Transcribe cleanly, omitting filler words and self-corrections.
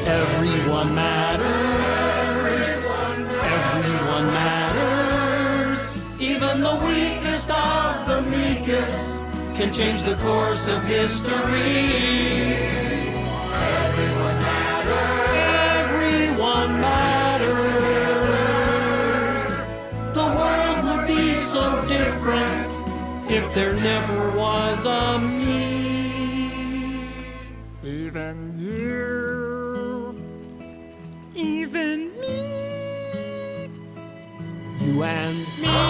Everyone matters. Everyone matters. Even the weakest of the meekest can change the course of history. Everyone matters. Everyone matters. The world would be so different if there never was a me. Even you, even me, You and me.